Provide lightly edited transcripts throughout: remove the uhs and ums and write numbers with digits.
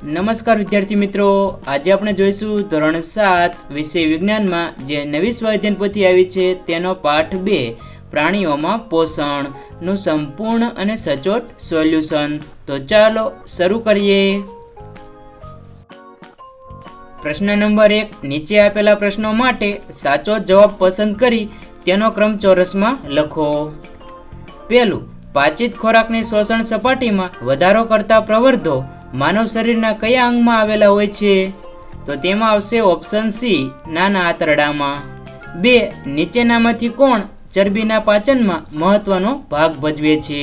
નમસ્કાર વિદ્યાર્થી મિત્રો, આજે આપણે જોઈશું ધોરણ 7 વિષય વિજ્ઞાનમાં જે નવી સ્વાધ્યાય પોથી આવી છે તેનો પાઠ 2 પ્રાણીઓમાં પોષણ નું સંપૂર્ણ અને સચોટ સોલ્યુશન। તો ચાલો શરૂ કરીએ। પ્રશ્ન નંબર 1, નીચે આપેલા પ્રશ્નો માટે સાચો જવાબ પસંદ કરી તેનો ક્રમ ચોરસમાં લખો। પહેલું, પાચિત ખોરાકની શોષણ સપાટીમાં વધારો કરતા પ્રવર્ધો માનવ શરીરના કયા અંગમાં આવેલા હોય છે? તો તેમાં આવશે ઓપ્શન સી, નાના આંતરડામાં। 2, નીચેનામાંથી કોણ ચરબીના પાચનમાં મહત્વનો ભાગ ભજવે છે?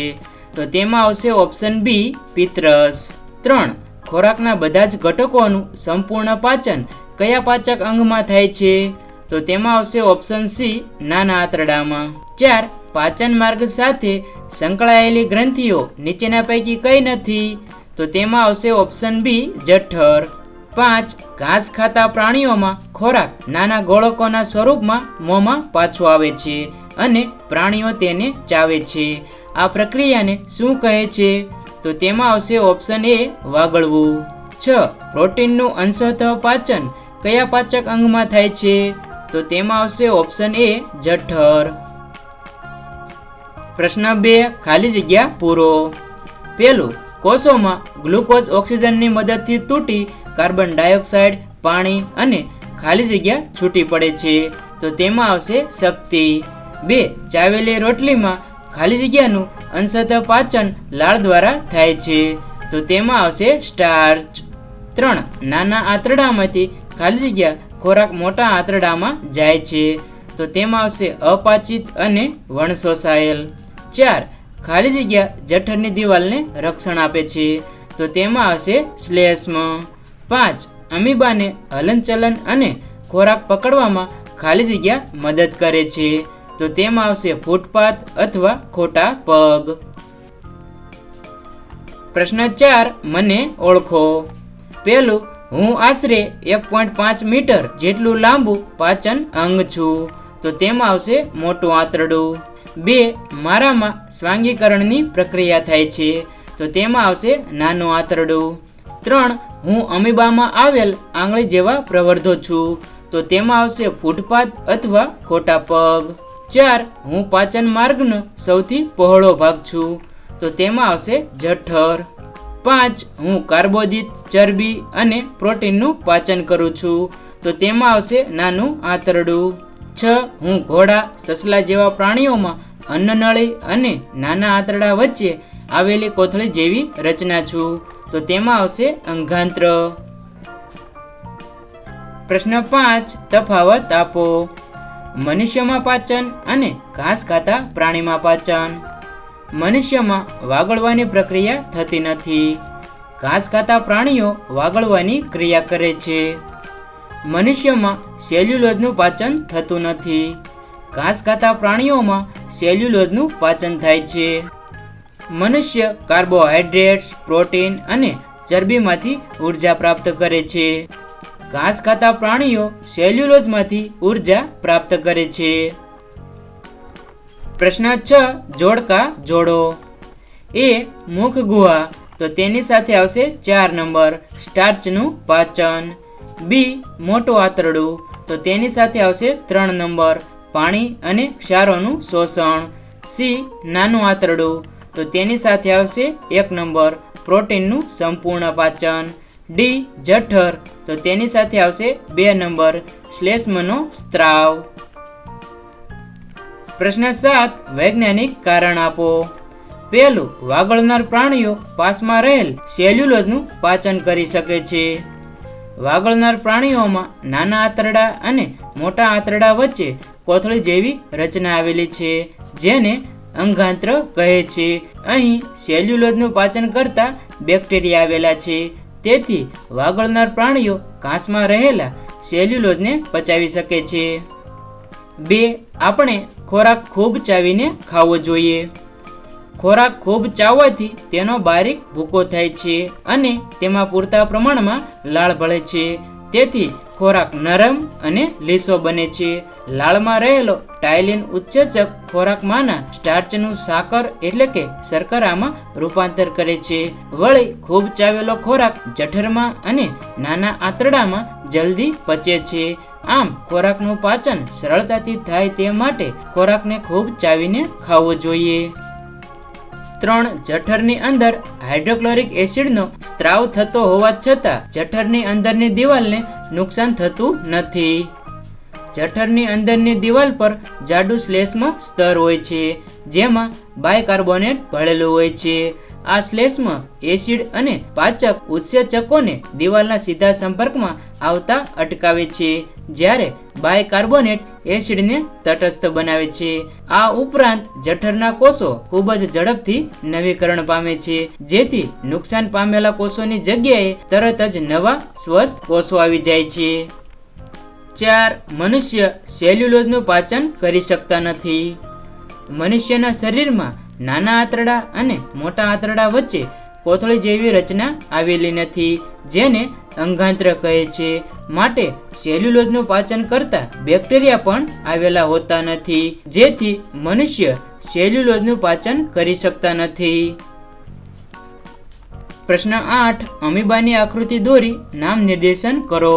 તો તેમાં આવશે ઓપ્શન બી, પિત્તરસ। 3, ખોરાકના બધા જ ઘટકોનું સંપૂર્ણ પાચન કયા પાચક અંગમાં થાય છે? તો તેમાં આવશે ઓપ્શન સી, નાના આંતરડામાં। 4, પાચન માર્ગ સાથે સંકળાયેલી ગ્રંથિઓ નીચેના પૈકી કઈ નથી? તો તેમાં આવશે ઓપ્શન બી, જઠર। 5, ઘાસ ખાતા પ્રાણીઓમાં ખોરાક નાના ગોળકોના સ્વરૂપમાં મોંમાં પાછો આવે છે અને પ્રાણીઓ તેને ચાવે છે। આ પ્રક્રિયાને શું કહે છે? તો તેમાં આવશે ઓપ્શન એ, વાગળવું। 6, પ્રોટીનનું અંશતઃ પાચન કયા પાચક અંગમાં થાય છે? તો તેમાં આવશે ઓપ્શન એ, જઠર। પ્રશ્ન 2, ખાલી જગ્યા પૂરો। પહેલું, કોષોમાં ગ્લુકોઝ ઓક્સિજનની મદદથી તૂટી કાર્બન ડાયોક્સાઇડ, પાણી અને ખાલી જગ્યા છૂટી પડે છે। તો તેમાં આવશે શક્તિ। 2, ચાવેલી રોટલીમાં ખાલી જગ્યાનું અંશતઃ પાચન લાળ દ્વારા થાય છે। તો તેમાં આવશે સ્ટાર્ચ। 3, નાના આંતરડામાંથી ખાલી જગ્યા ખોરાક મોટા આંતરડામાં જાય છે। તો તેમાં આવશે અપાચિત અને વણશોષાયેલ। 4, ખાલી જગ્યા જઠરની દિવાલને રક્ષણ આપે છે। તો તેમાં આવશે શ્લેષ્મ। 5, અમીબાને હલનચલન અને ખોરાક પકડવામાં ખાલી જગ્યા મદદ કરે છે। તો તેમાં આવશે ફૂટપાથ અથવા ખોટા પગ। પ્રશ્ન 4, મને ઓળખો। પહેલું, હું આશરે 1.5 મીટર જેટલું લાંબુ પાચન અંગ છું। તો તેમાં આવશે મોટું આંતરડું। 2, મારામાં સ્વાંગીકરણની પ્રક્રિયા થાય છે। તો તેમાં આવશે નાનું આંતરડું। 3, હું અમીબામાં આવેલ આંગળી જેવા પ્રવર્ધો છું। તો તેમાં આવશે ફૂટપાથ અથવા ખોટા પગ। 4, હું પાચન માર્ગનો સૌથી પહોળો ભાગ છું। તો તેમાં આવશે જઠર। 5, હું કાર્બોદિત, ચરબી અને પ્રોટીનનું પાચન કરું છું। તો તેમાં આવશે નાનું આંતરડું। 6, હું ઘોડા, સસલા જેવા પ્રાણીઓમાં અન્નનળી અને નાના આંતરડા વચ્ચે આવેલી કોથળી જેવી રચના છું। તો તેમાં આવશે અંગાંત્ર। પ્રશ્ન 5, તફાવત આપો। મનુષ્યમાં પાચન અને ઘાસ ખાતા પ્રાણીમાં પાચન। મનુષ્યમાં વાગળવાની પ્રક્રિયા થતી નથી। ઘાસ ખાતા પ્રાણીઓ વાગળવાની ક્રિયા કરે છે। મનુષ્યમાં સેલ્યુલોઝનું પાચન થતું નથી। ઘાસ ખાતા પ્રાણીઓમાં સેલ્યુલોઝનું પાચન થાય છે। મનુષ્ય કાર્બોહાઈડ્રેટ્સ, પ્રોટીન અને ચરબીમાંથી ઉર્જા પ્રાપ્ત કરે છે। ઘાસ ખાતા પ્રાણીઓ સેલ્યુલોઝમાંથી ઉર્જા પ્રાપ્ત કરે છે। પ્રશ્ન 6, જોડકા જોડો। એ, મુખ ગુહા, તો તેની સાથે આવશે 4 નંબર, સ્ટાર્ચનું પાચન। બી, મોટું આંતરડું, તો તેની સાથે આવશે 3 નંબર, પાણી અને ક્ષારોનું શોષણ। સી, નાનું આંતરડું, તો તેની સાથે આવશે 1 નંબર, પ્રોટીનનું સંપૂર્ણ પાચન। ડી, જઠર, તો તેની સાથે આવશે 2 નંબર, શ્લેષ્મનો સ્ત્રાવ। પ્રશ્ન 7, વૈજ્ઞાનિક કારણ આપો। પહેલું, વાગળનાર પ્રાણીઓ પાસમાં રહેલ સેલ્યુલોઝનું પાચન કરી શકે છે। વાગળનાર પ્રાણીઓમાં નાના આંતરડા અને મોટા આંતરડા વચ્ચે કોથળી જેવી રચના આવેલી છે જેને અંગાંત્ર કહે છે। અહીં સેલ્યુલોઝનું પાચન કરતા બેક્ટેરિયા આવેલા છે, તેથી વાગળનાર પ્રાણીઓ ઘાસમાં રહેલા સેલ્યુલોઝને પચાવી શકે છે। 2, આપણે ખોરાક ખૂબ ચાવીને ખાવો જોઈએ। ખોરાક ખૂબ ચાવવાથી તેનો બારીક ભૂકો થાય છે અને તેમાં પૂરતા પ્રમાણમાં લાળ ભળે છે, તેથી ખોરાક નરમ અને લીસો બને છે. લાળમાં રહેલો ટાયલિન ઉત્સેચક ખોરાકમાંના સ્ટાર્ચનું સાકર એટલે કે શર્કરામાં રૂપાંતર કરે છે. વળી ખૂબ ચાવેલો ખોરાક જઠરમાં અને નાના આંતરડામાં જલ્દી પચે છે. આમ ખોરાકનું પાચન સરળતાથી થાય તે માટે ખોરાકને ખૂબ ચાવીને ખાવો જોઈએ. 3. જઠરની અંદર હાઇડ્રોક્લોરિક એસિડનો સ્ત્રાવ થતો હોવા છતાં જઠરની અંદરની દિવાલને નુકસાન થતું નથી. જઠરની અંદરની દિવાલ પર જાડુ શ્લેષ્મ સ્તર હોય છે, જેમાં બાયકાર્બોનેટ ભળેલું હોય છે. આ શ્લેષ્મ એસિડ અને પાચક ઉત્સેચકોને દિવાલના સીધા સંપર્કમાં આવતા અટકાવે છે, જ્યારે બાયકાર્બોનેટ એસિડને તટસ્થ બનાવે છે. આ ઉપરાંત જઠરના કોષો ખૂબ જ ઝડપથી નવીકરણ પામે છે, જેથી નુકસાન પામેલા કોષોની જગ્યાએ તરત જ નવા સ્વસ્થ કોષો આવી જાય છે. 4. મનુષ્ય સેલ્યુલોઝનું પાચન કરી શકતા નથી. મનુષ્યના શરીરમાં નાના આંતરડા અને મોટા આંતરડા વચ્ચે કોથળી જેવી રચના આવેલી નથી, જેને અંગાંત્ર કહે છે. માટે સેલ્યુલોઝનું પાચન કરતા બેક્ટેરિયા પણ આવેલા હોતા નથી, જેથી મનુષ્ય સેલ્યુલોઝનું પાચન કરી શકતા નથી. પ્રશ્ન 8. અમીબાની આકૃતિ દોરી નામ નિર્દેશન કરો.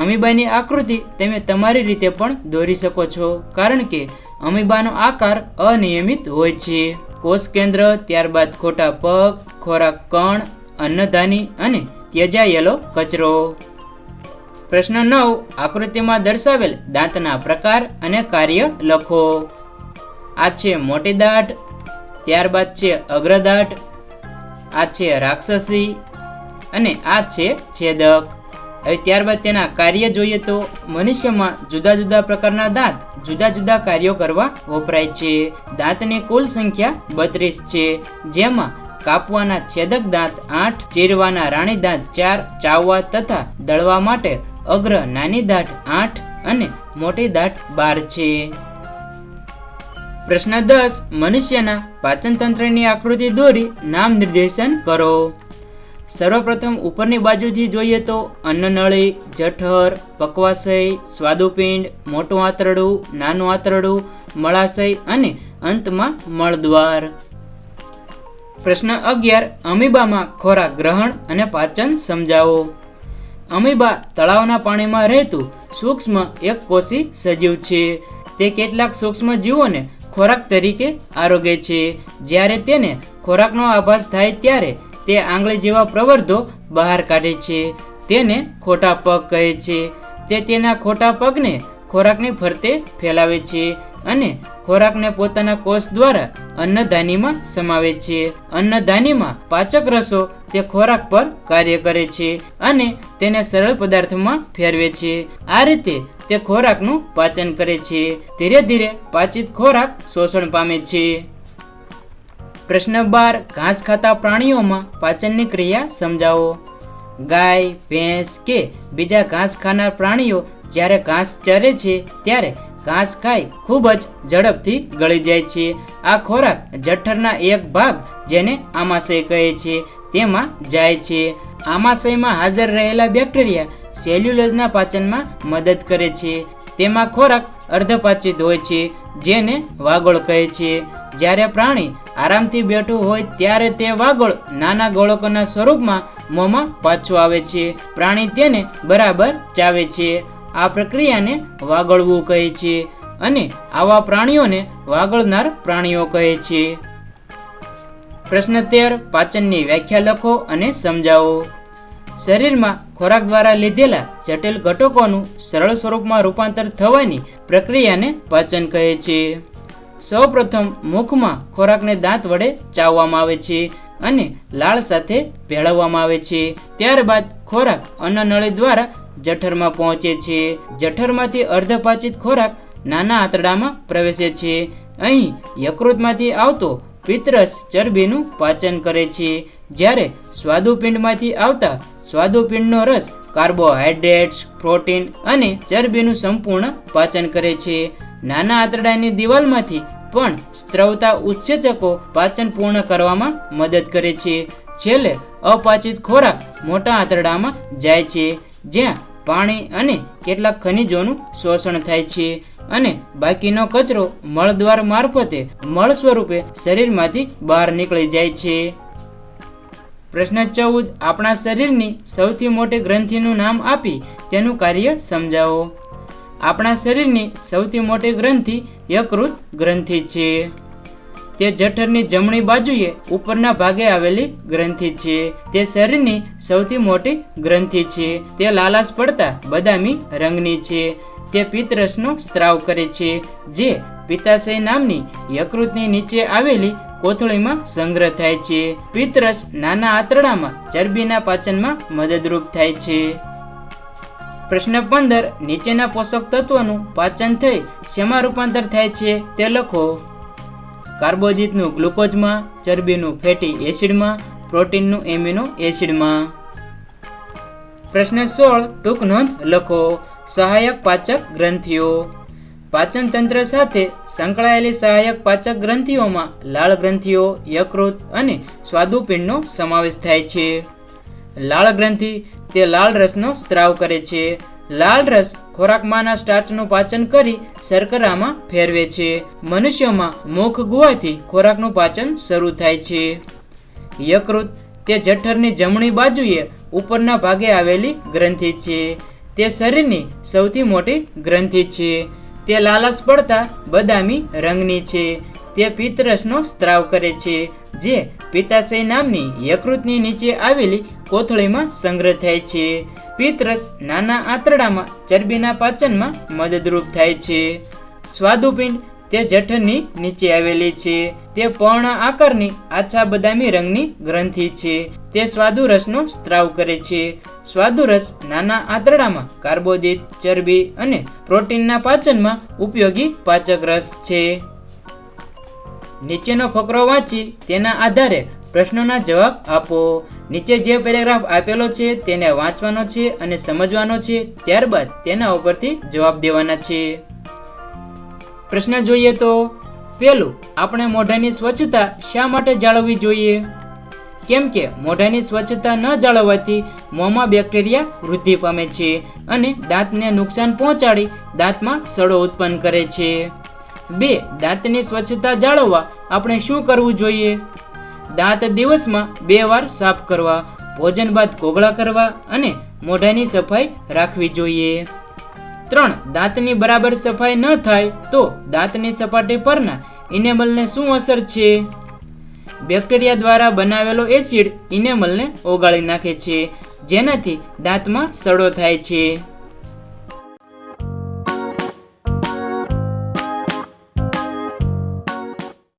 અમીબાની આકૃતિ તમે તમારી રીતે પણ દોરી શકો છો, કારણ કે અમીબાનો આકાર અનિયમિત હોય છે. કોષ કેન્દ્ર, ત્યારબાદ ખોટા પગ, ખોરાક કણ, અન્નધાની અને ત્યજાયેલો કચરો. પ્રશ્ન 9. આકૃતિમાં દર્શાવેલ દાંતના પ્રકાર અને કાર્ય લખો. આ છે મોટી દાંત, ત્યારબાદ છે અગ્રદાંત, આ છે રાક્ષસી અને આ છે છેદક. હવે ત્યારબાદ તેના કાર્ય જોઈએ તો મનુષ્યમાં જુદા જુદા પ્રકારના દાંત જુદા જુદા કાર્યો કરવા વપરાય છે. દાંતની કુલ સંખ્યા 32 છે, જેમાં કાપવાના છેદક દાંત 8, ચીરવાના રાણી દાંત 4, ચાવવા તથા દળવા માટે અગ્ર નાની દાંત 8 અને મોટી દાંત 12 છે. પ્રશ્ન 10. મનુષ્યના પાચન તંત્રની આકૃતિ દોરી નામ નિર્દેશન કરો. સર્વપ્રથમ ઉપરની બાજુથી જોઈએ તો અન્નનળી, જઠર, પક્વાશય, સ્વાદુપિંડ, મોટું આંતરડું, નાનું આંતરડું, મળાશય અને અંતમાં મળદ્વાર. પ્રશ્ન 11. અમીબામાં ખોરાક ગ્રહણ અને પાચન સમજાવો. અમીબા તળાવના પાણીમાં રહેતું સૂક્ષ્મ એકકોષી સજીવ છે. તે કેટલાક સૂક્ષ્મ જીવોને ખોરાક તરીકે આરોગે છે. જ્યારે તેને ખોરાકનો આભાસ થાય ત્યારે તે આંગળી જેવા પ્રવર્ધો બહાર કાઢે છે. તેને ખોટા પગ કહે છે. તે તેના ખોટા પગને ખોરાકની ફરતે ફેલાવે છે અને ખોરાકને પોતાના કોષ દ્વારા અન્નધાનીમાં સમાવે છે. અન્નધાનીમાં પાચક રસો તે ખોરાક પર કાર્ય કરે છે અને તેને સરળ પદાર્થમાં ફેરવે છે. આ રીતે તે ખોરાકનું પાચન કરે છે. ધીરે ધીરે પાચિત ખોરાક શોષણ પામે છે. પ્રશ્ન 12. ઘાસ ખાતા પ્રાણીઓમાં પાચનની ક્રિયા સમજાવો. ગાય, ભેંસ કે બીજા ઘાસ ખાનાર પ્રાણીઓ જ્યારે ઘાસ ચરે છે ત્યારે ઘાસ ખાઈ ખૂબ જ ઝડપથી ગળી જાય છે. આ ખોરાક જઠરના એક ભાગ જેને આમાશય કહે છે તેમાં જાય છે. આમાશયમાં હાજર રહેલા બેક્ટેરિયા સેલ્યુલોઝના પાચનમાં મદદ કરે છે. તેમાં ખોરાક અર્ધપાચિત હોય છે, જેને વાગોળ કહે છે. જ્યારે પ્રાણી આરામથી બેઠું હોય ત્યારે તે વાગોળ નાના ગોળકોના સ્વરૂપમાં મોંમાં પાછો આવે છે. પ્રાણી તેને બરાબર ચાવે છે. આ પ્રક્રિયાને વાગોળવું કહે છે અને આવા પ્રાણીઓને વાગોળનાર પ્રાણીઓ કહે છે. પ્રશ્ન 13. પાચનની વ્યાખ્યા લખો અને સમજાવો. શરીરમાં ખોરાક દ્વારા લીધેલા જટિલ ઘટકોનું સરળ સ્વરૂપમાં રૂપાંતર થવાની પ્રક્રિયાને પાચન કહે છે. સૌપ્રથમ મુખમાં ખોરાકને દાંત વડે ચાવવામાં આવે છે અને લાળ સાથે ભેળવવામાં આવે છે. ત્યારબાદ ખોરાક અન્નનળી દ્વારા જઠરમાં પહોંચે છે. જઠરમાંથી અર્ધપાચિત ખોરાક નાના આંતરડામાં પ્રવેશે છે. અહીં યકૃતમાંથી આવતો પિત્તરસ ચરબીનું પાચન કરે છે, જ્યારે સ્વાદુપિંડમાંથી આવતા સ્વાદુપિંડનો રસ કાર્બોહાઈડ્રેટ્સ, પ્રોટીન અને ચરબીનું સંપૂર્ણ પાચન કરે છે. નાના આંતરડાની દિવાલમાંથી પણ સ્ત્રવતા ઉત્સેચકો પાચન પૂર્ણ કરવામાં મદદ કરે છે. છેલ્લે અપાચિત ખોરાક મોટા આંતરડામાં જાય છે, જ્યાં પાણી અને કેટલાક ખનિજોનું શોષણ થાય છે અને બાકીનો કચરો મળદ્વાર મારફતે મળ સ્વરૂપે શરીરમાંથી બહાર નીકળી જાય છે. પ્રશ્ન 14. આપણા શરીરની સૌથી મોટી ગ્રંથિનું નામ આપી તેનું કાર્ય સમજાવો. આપણા શરીરની સૌથી મોટી ગ્રંથિ યકૃત ગ્રંથિ છે. તે જઠરની જમણી બાજુએ ઉપરના ભાગે આવેલી ગ્રંથિ છે. તે શરીરની સૌથી મોટી ગ્રંથિ છે. તે લાલાશ પડતા બદામી રંગની છે. તે પિત્તરસનો સ્ત્રાવ કરે છે, જે પિત્તાશય નામની યકૃતની નીચે આવેલી કોથળીમાં સંગ્રહ થાય છે. પિત્તરસ નાના આંતરડામાં ચરબીના પાચનમાં મદદરૂપ થાય છે. પ્રશ્ન 15. નીચેના પોષક તત્વોનું પાચન થઈ શેમાં રૂપાંતર થાય છે તે લખો. કાર્બોદિતનું ગ્લુકોઝમાં, ચરબીનું ફેટી એસિડમાં, પ્રોટીનનું એમિનો એસિડમાં. પ્રશ્ન 16. ટૂંક નોંધ લખો. સહાયક પાચક ગ્રંથિઓ. પાચન તંત્ર સાથે સંકળાયેલી સહાયક પાચક ગ્રંથિઓમાં લાળ ગ્રંથિઓ, યકૃત અને સ્વાદુપિંડનો સમાવેશ થાય છે. લાળ ગ્રંથિ તે લાળ રસનો સ્ત્રાવ કરે છે. લાળ રસ ખોરાકમાંના સ્ટાર્ચનું પાચન કરી શર્કરામાં ફેરવે છે. મનુષ્યોમાં મુખ ગુવાથી ખોરાકનું પાચન શરૂ થાય છે. યકૃત તે જઠરની જમણી બાજુએ ઉપરના ભાગે આવેલી ગ્રંથિ છે. તે શરીરની સૌથી મોટી ગ્રંથિ છે. તે લાલાશ પડતા બદામી રંગની છે. તે પિત્તરસનો સ્ત્રાવ કરે છે, જે પિત્તાશય નામની યકૃતની નીચે આવેલી કોથળીમાં સંગ્રહ થાય છે. પિત્તરસ નાના આંતરડામાં ચરબીના પાચનમાં મદદરૂપ થાય છે. સ્વાદુપિંડ તે જઠરની નીચે આવેલી છે. તે પર્ણ આકારની આછા બદામી રંગની ગ્રંથિ છે. તે સ્વાદુરસનો સ્ત્રાવ કરે છે. સ્વાદુરસ નાના આંતરડામાં કાર્બોદિત, ચરબી અને પ્રોટીનના પાચનમાં ઉપયોગી પાચક રસ છે. નીચેનો ફકરો વાંચી તેના આધારે પ્રશ્નોના જવાબ આપો. નીચે જે પેરેગ્રાફ આપેલો છે તેને વાંચવાનો છે અને સમજવાનો છે. ત્યારબાદ તેના ઉપરથી જવાબ દેવાના છે. પ્રશ્ન જોઈએ તો પહેલું, આપણે મોઢાની સ્વચ્છતા શા માટે જાળવવી જોઈએ? કેમ કે મોઢાની સ્વચ્છતા ન જાળવવાથી મોંમાં બેક્ટેરિયા વૃદ્ધિ પામે છે અને દાંતને નુકસાન પહોંચાડી દાંતમાં સડો ઉત્પન્ન કરે છે. 2. દાંતની સ્વચ્છતા જાળવવા આપણે શું કરવું જોઈએ? દાંત દિવસમાં 2 વાર સાફ કરવા, ભોજન બાદ કોગળા કરવા અને મોઢાની સફાઈ રાખવી જોઈએ. 3. દાંતની બરાબર સફાઈ ન થાય તો દાંતની સપાટી પરના ઇનેમલને શું અસર છે? બેક્ટેરિયા દ્વારા બનાવેલો એસિડ ઇનેમલને ઓગાળી નાખે છે, જેનાથી દાંતમાં સડો થાય છે.